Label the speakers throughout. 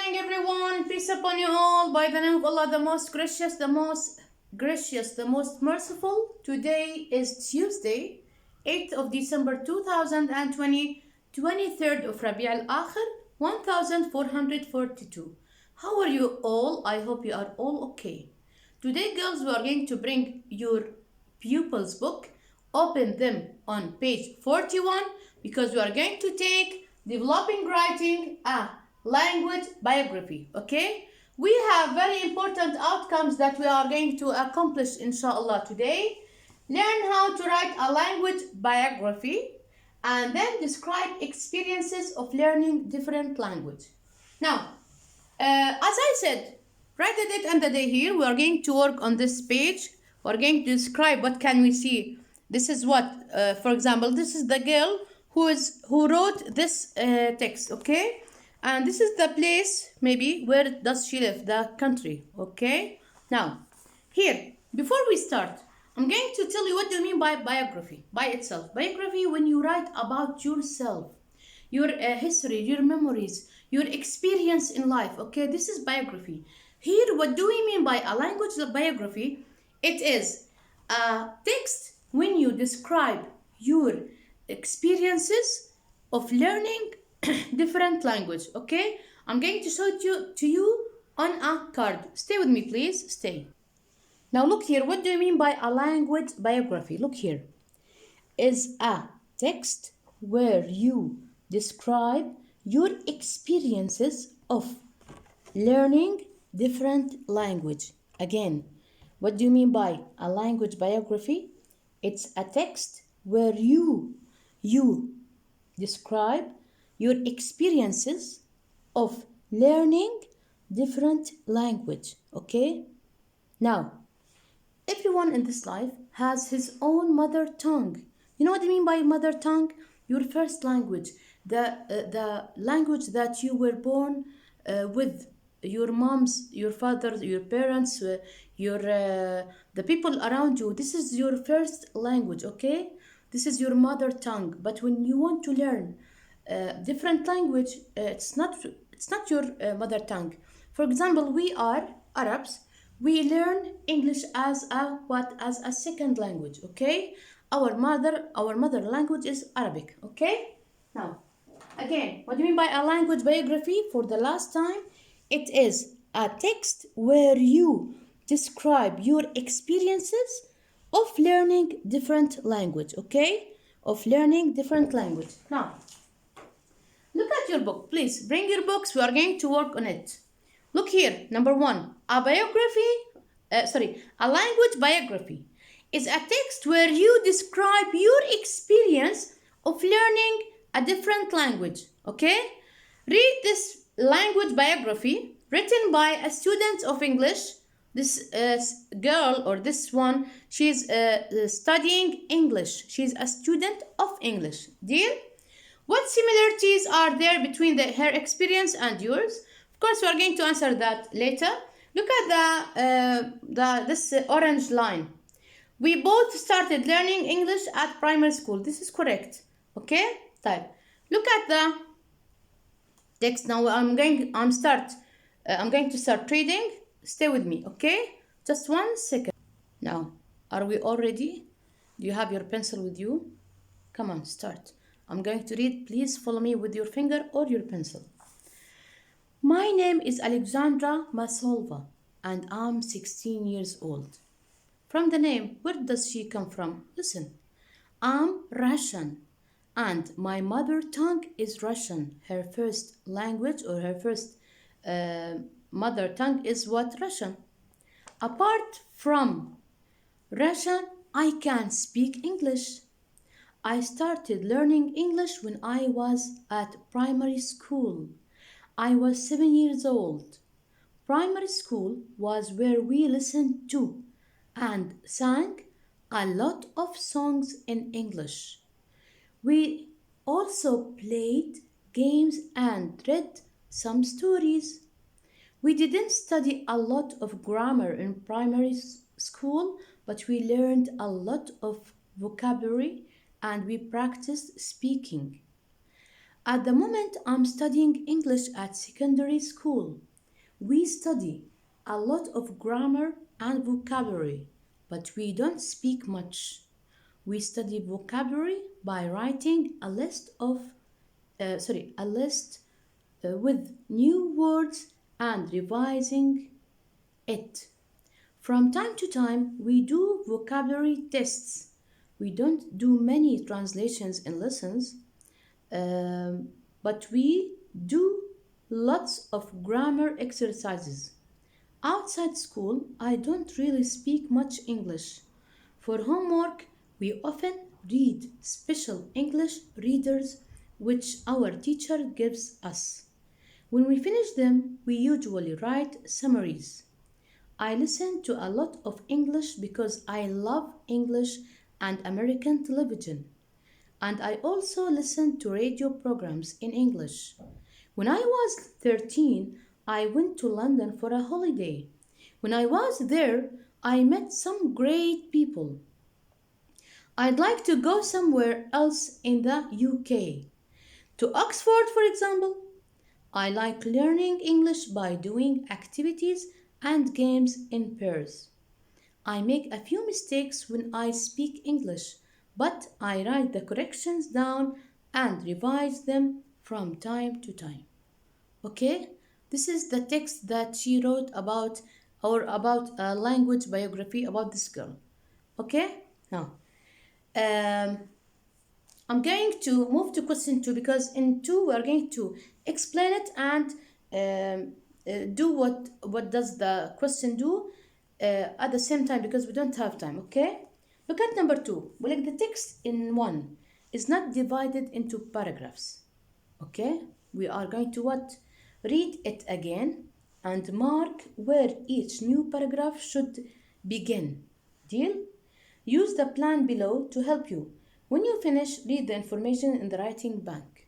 Speaker 1: morning, everyone. Peace upon you all. By the name of Allah, the most gracious, the most merciful. Today is Tuesday, 8th of December 2020, 23rd of Rabi al-Akhir, 1442. How are you all? I hope you are all okay. Today, girls, we are going to bring your pupils book. Open them on page 41 because we are going to take developing writing language biography. Okay, we have very important outcomes that we are going to accomplish inshallah today. Learn how to write a language biography and then describe experiences of learning different language. Now, as I said, write the date and the day here. We are going to work on this page. We are going to describe what can we see. This is what, for example, this is the girl who wrote this text, okay? And this is the place, maybe, where does she live, the country, okay? Now, here, before we start, I'm going to tell you what do you mean by biography, by itself. Biography, when you write about yourself, your history, your memories, your experience in life, okay? This is biography. Here, what do we mean by a language biography? It is a text when you describe your experiences of learning different language, okay? I'm going to show it to you on a card. Stay with me, please. Stay. Now look here. What do you mean by a language biography? Look here. Is a text where you describe your experiences of learning different language. Again, what do you mean by a language biography? It's a text where you describe your experiences of learning different language, okay? Now, everyone in this life has his own mother tongue. You know what I mean by mother tongue? Your first language, the language that you were born with. Your moms, your fathers, your parents, the people around you. This is your first language, okay? This is your mother tongue. But when you want to learn different language, it's not your mother tongue. For example, we are Arabs. We learn English as a second language, okay? Our mother language is Arabic, okay? Now, again, what do you mean by a language biography? For the last time, it is a text where you describe your experiences of learning different language, okay? Of learning different language. Now, look at your book. Please, bring your books. We are going to work on it. Look here. Number one, a language biography is a text where you describe your experience of learning a different language, okay? Read this language biography written by a student of English. This girl or this one, she's studying English. She's a student of English. Deal? What similarities are there between her experience and yours? Of course, we are going to answer that later. Look at this orange line. We both started learning English at primary school. This is correct. Okay? Type. Look at the text. Now I'm going to start reading. Stay with me, okay? Just 1 second. Now, are we all ready? Do you have your pencil with you? Come on, start. I'm going to read. Please follow me with your finger or your pencil. My name is Alexandra Masolva and I'm 16 years old. From the name, where does she come from? Listen, I'm Russian and my mother tongue is Russian. Her first language or her first mother tongue is what? Russian. Apart from Russian, I can speak English. I started learning English when I was at primary school. I was 7 years old. Primary school was where we listened to and sang a lot of songs in English. We also played games and read some stories. We didn't study a lot of grammar in primary school, but we learned a lot of vocabulary and we practiced speaking. At the moment, I'm studying English at secondary school. We study a lot of grammar and vocabulary, but we don't speak much. We study vocabulary by writing a list with new words and revising it. From time to time, we do vocabulary tests. We don't do many translations in lessons, but we do lots of grammar exercises. Outside school, I don't really speak much English. For homework, we often read special English readers which our teacher gives us. When we finish them, we usually write summaries. I listen to a lot of English because I love English and American television. And I also listen to radio programs in English. When I was 13, I went to London for a holiday. When I was there, I met some great people. I'd like to go somewhere else in the UK. To Oxford, for example. I like learning English by doing activities and games in pairs. I make a few mistakes when I speak English, but I write the corrections down and revise them from time to time. Okay? This is the text that she wrote about a language biography about this girl. Okay? Now, I'm going to move to question 2 because in 2 we are going to explain it and do what does the question do at the same time because we don't have time. Okay, look at number 2. Well, like the text in 1 is not divided into paragraphs. Okay, we are going to read it again and mark where each new paragraph should begin. Deal? Use the plan below to help you. When you finish, read the information in the writing bank.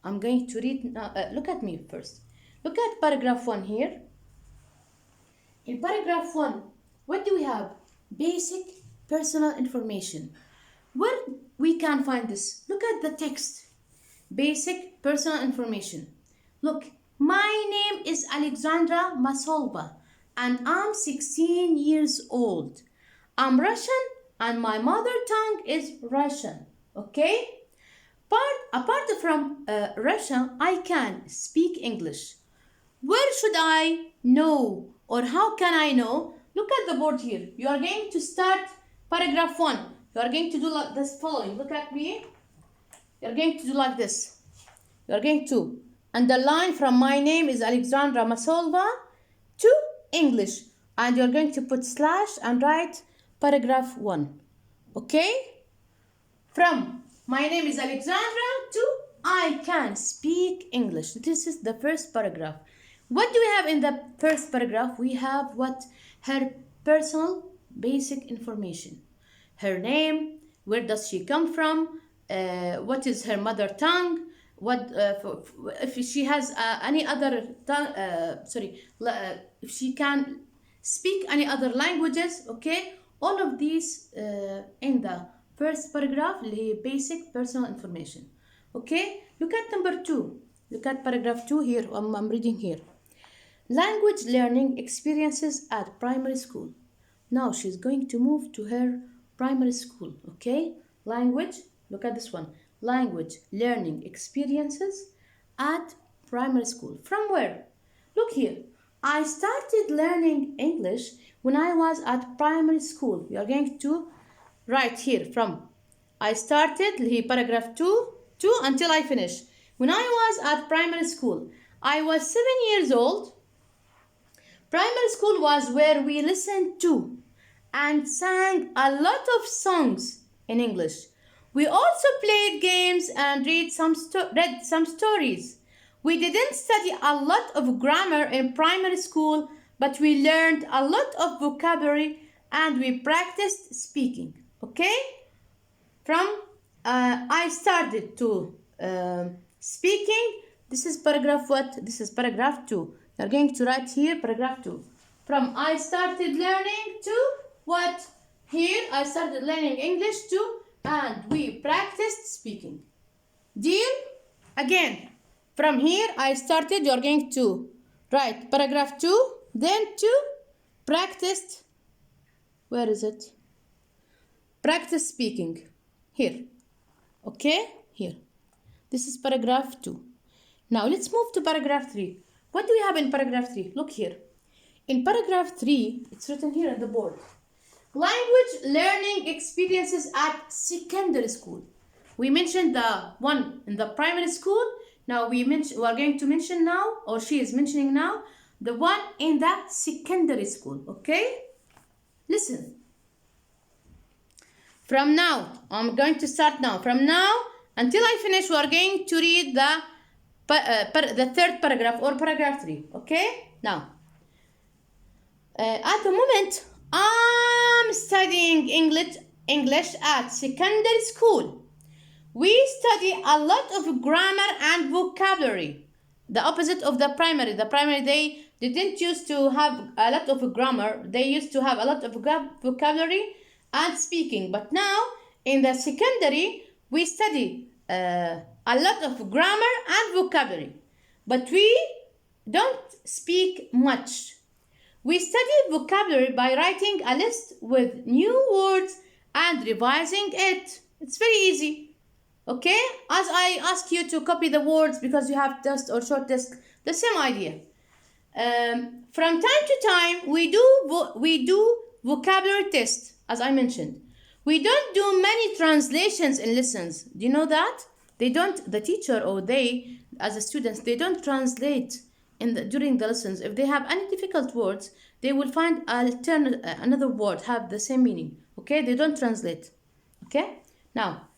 Speaker 1: I'm going to read now. Look at me first. Look at paragraph 1 here. In paragraph 1, what do we have? Basic personal information. Where we can find this? Look at the text. Basic personal information. Look, my name is Alexandra Masolva and I'm 16 years old. I'm Russian and my mother tongue is Russian. Okay? Apart from Russian, I can speak English. Where should I know or how can I know? Look at the board here. You are going to start paragraph 1. You are going to do like this following. Look at me. You are going to do like this. You are going to underline from my name is Alexandra Masolva to English. And you are going to put slash and write paragraph 1. Okay? From my name is Alexandra to I can speak English. This is the first paragraph. What do we have in the first paragraph? We have her personal basic information. Her name, where does she come from, what is her mother tongue, if she has any other tongue, if she can speak any other languages, okay? All of these in the first paragraph, the basic personal information. Okay, look at number 2. Look at paragraph 2 here. I'm reading here. Language learning experiences at primary school. Now she's going to move to her primary school. Okay, language. Look at this one. Language learning experiences at primary school. From where? Look here. I started learning English when I was at primary school. We are going to write here from I started paragraph 2 until I finish. When I was at primary school, I was 7 years old. Primary school was where we listened to and sang a lot of songs in English. We also played games and read some stories. We didn't study a lot of grammar in primary school, but we learned a lot of vocabulary and we practiced speaking. Okay? From I started to speaking. This is paragraph what? This is paragraph 2. You're going to write here paragraph 2. From I started learning to what? Here I started learning English too and we practiced speaking. Deal? Again, from here I started. You're going to write paragraph 2, then to practice. Where is it? Practice speaking. Here. Okay? Here. This is paragraph 2. Now let's move to paragraph 3. What do we have in paragraph 3? Look here. In paragraph 3, it's written here on the board. Language learning experiences at secondary school. We mentioned the one in the primary school. Now we are going to mention now, or she is mentioning now, the one in the secondary school. Okay? Listen. From now, I'm going to start now. From now until I finish, we are going to read the third paragraph or paragraph 3. Okay? Now, at the moment, I'm studying English at secondary school. We study a lot of grammar and vocabulary. The opposite of the primary. The primary, they didn't used to have a lot of grammar. They used to have a lot of vocabulary and speaking. But now, in the secondary, we study a lot of grammar and vocabulary. But we don't speak much. We study vocabulary by writing a list with new words and revising it. It's very easy. Okay? As I ask you to copy the words because you have test or short test, the same idea. From time to time, we do vocabulary test, as I mentioned. We don't do many translations in lessons. Do you know that? The teacher or they, as a students, they don't translate during the lessons. If they have any difficult words, they will find another word have the same meaning. Okay? They don't translate. Okay? Now,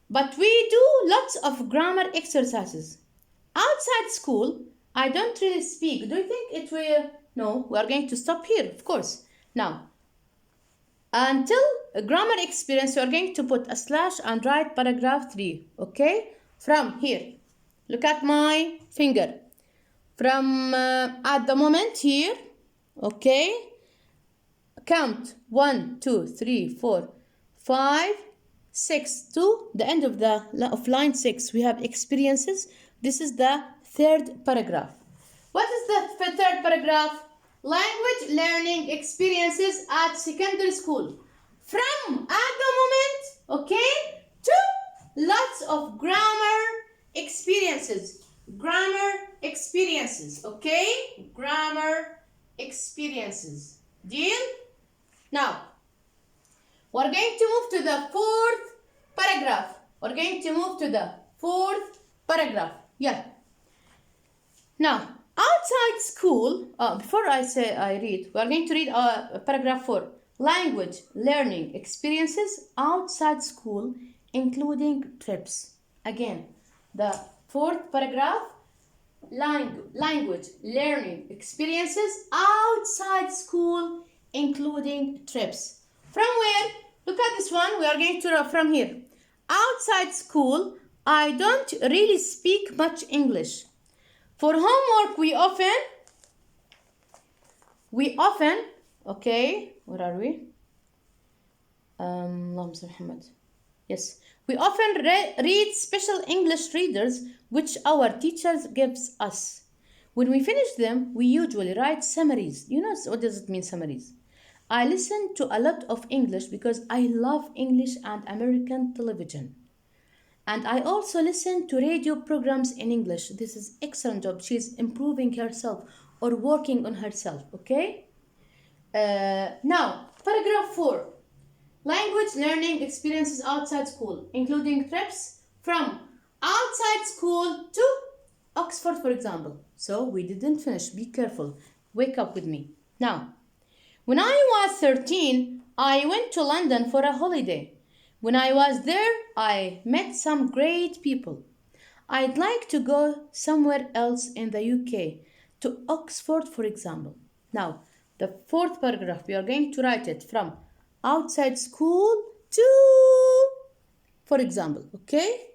Speaker 1: but we do lots of grammar exercises. Outside school, I don't really speak. Do you think it will? No, we are going to stop here, of course. Now, until a grammar experience, you are going to put a slash and write paragraph 3. Okay? From here. Look at my finger. From at the moment here. Okay? Count 1, 2, 3, 4, 5, 6 to the end of line 6. We have experiences. This is the third paragraph. What is the third paragraph? Language learning experiences at secondary school. From at the moment, okay, to lots of grammar experiences. Grammar experiences, okay? Grammar experiences. Deal? Now, we're going to move to the fourth paragraph. We're going to move to the fourth paragraph. Yeah. Now, outside school, before I read, we're going to read paragraph 4. Language learning experiences outside school, including trips. Again, the fourth paragraph, language learning experiences outside school, including trips. From where? Look at this one. We are going to from here. Outside school, I don't really speak much English. For homework, we often, okay, where are we? Yes, we often read special English readers which our teachers gives us. When we finish them, we usually write summaries. You know what does it mean, summaries? I listen to a lot of English because I love English and American television. And I also listen to radio programs in English. This is excellent job. She's improving herself or working on herself, okay? Now, paragraph 4. Language learning experiences outside school, including trips from outside school to Oxford, for example. So we didn't finish. Be careful. Wake up with me. Now, when I was 13, I went to London for a holiday. When I was there, I met some great people. I'd like to go somewhere else in the UK, to Oxford, for example. Now, the fourth paragraph, we are going to write it from outside school to, for example, okay?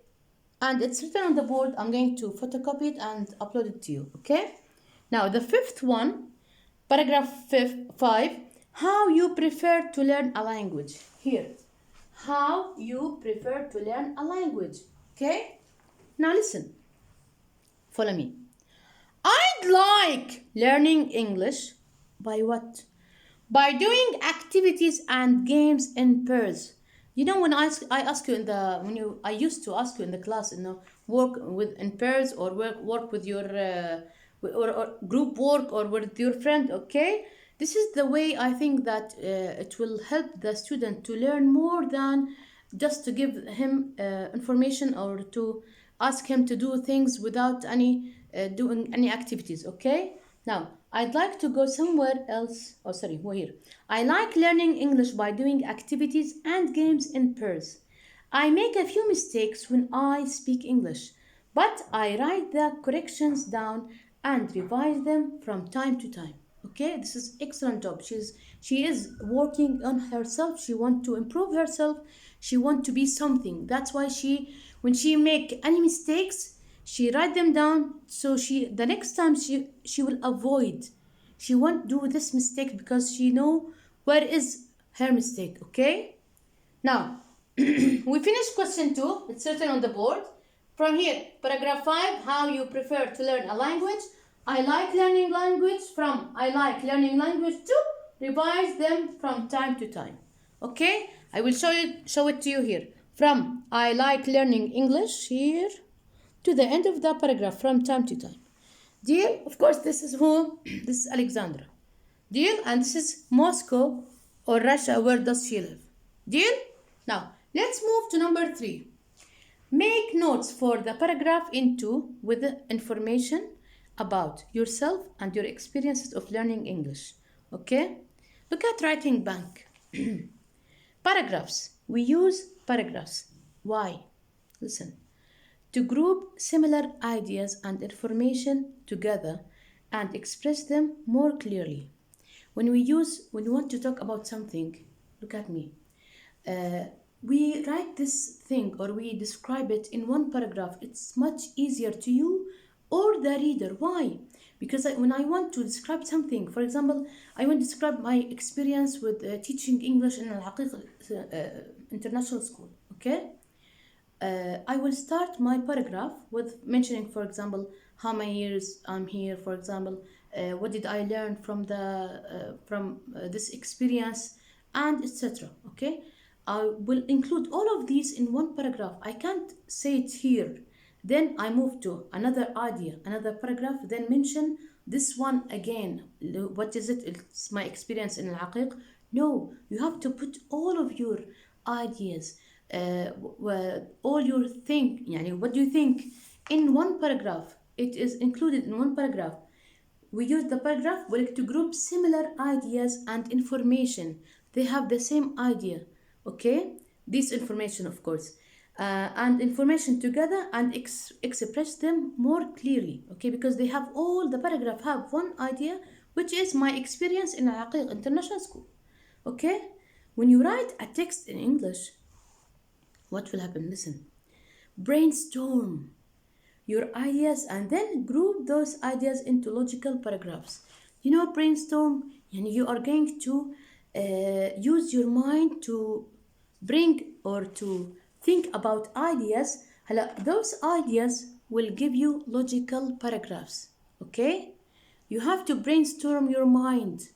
Speaker 1: And it's written on the board. I'm going to photocopy it and upload it to you, okay? Now, the fifth one, paragraph 5, how you prefer to learn a language. Here, how you prefer to learn a language, okay? Now listen. Follow me. I'd like learning English by what? By doing activities and games in pairs. You know, when I ask you in the when you I used to ask you in the class, work with in pairs or work with your or group work or with your friend. Okay, this is the way I think that it will help the student to learn more than just to give him information or to ask him to do things without any doing any activities. Okay, now I'd like to go somewhere else. Oh, sorry, we're here. I like learning English by doing activities and games in pairs. I make a few mistakes when I speak English, but I write the corrections down and revise them from time to time. Okay, this is excellent job. She is working on herself. She want to improve herself. She want to be something. That's why when she make any mistakes, she write them down so the next time she will avoid. She won't do this mistake because she know where is her mistake. Okay, now we finished question 2. It's written on the board. From here, paragraph 5, how you prefer to learn a language. I like learning language. From I like learning language to revise them from time to time. Okay, I will show it to you here. From I like learning English here to the end of the paragraph from time to time. Deal, of course, this is who? This is Alexandra. Deal, and this is Moscow or Russia. Where does she live? Deal? Now, let's move to number 3. Make notes for the paragraph with the information about yourself and your experiences of learning English. Okay? Look at writing bank. Paragraphs. We use paragraphs. Why? Listen. To group similar ideas and information together and express them more clearly. When we want to talk about something, look at me. We write this thing or we describe it in one paragraph. It's much easier to you or the reader. Why? Because when I want to describe something, for example, I want to describe my experience with teaching English in Al-Haqiq International School. Okay? I will start my paragraph with mentioning, for example, how many years I'm here, for example, what did I learn from this experience, and etc. Okay, I will include all of these in one paragraph. I can't say it here. Then I move to another idea, another paragraph, then mention this one again. What is it? It's my experience in Al-Haqiq. No, you have to put all of your ideas, all your what do you think in one paragraph. It is included in one paragraph. We use the paragraph to group similar ideas and information. They have the same idea. Okay, this information, of course, and information together and express them more clearly. Okay, because they have all the paragraph have one idea, which is my experience in Al-Haqiq International School. Okay, when you write a text in English, what will happen? Listen, brainstorm your ideas and then group those ideas into logical paragraphs. You know, brainstorm, and you are going to use your mind to bring or to think about ideas. Those ideas will give you logical paragraphs. Okay, you have to brainstorm your mind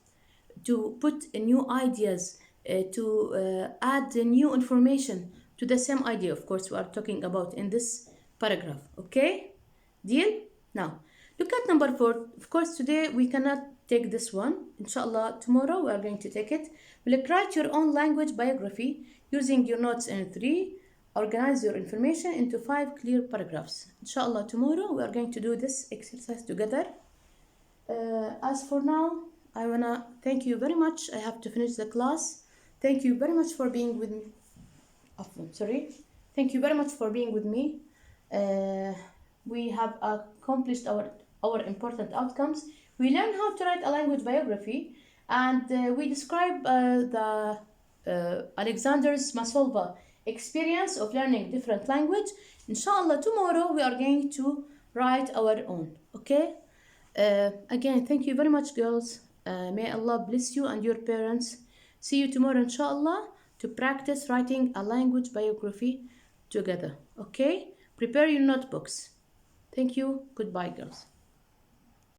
Speaker 1: to put new ideas, to add new information to the same idea, of course, we are talking about in this paragraph. Okay, deal? Now look at number 4. Of course, today we cannot take this one. Inshallah, tomorrow we are going to take it. Write your own language biography using your notes in 3. Organize your information into 5 clear paragraphs. Inshallah, tomorrow we are going to do this exercise together. As for now, I wanna thank you very much. I have to finish the class. Thank you very much for being with me. Thank you very much for being with me. We have accomplished our important outcomes. We learned how to write a language biography, and we describe the Alexander's Masolva experience of learning different language. Inshallah, tomorrow we are going to write our own. Okay. Again, thank you very much, girls. May Allah bless you and your parents. See you tomorrow, inshallah, to practice writing a language biography together. Okay? Prepare your notebooks. Thank you. Goodbye, girls.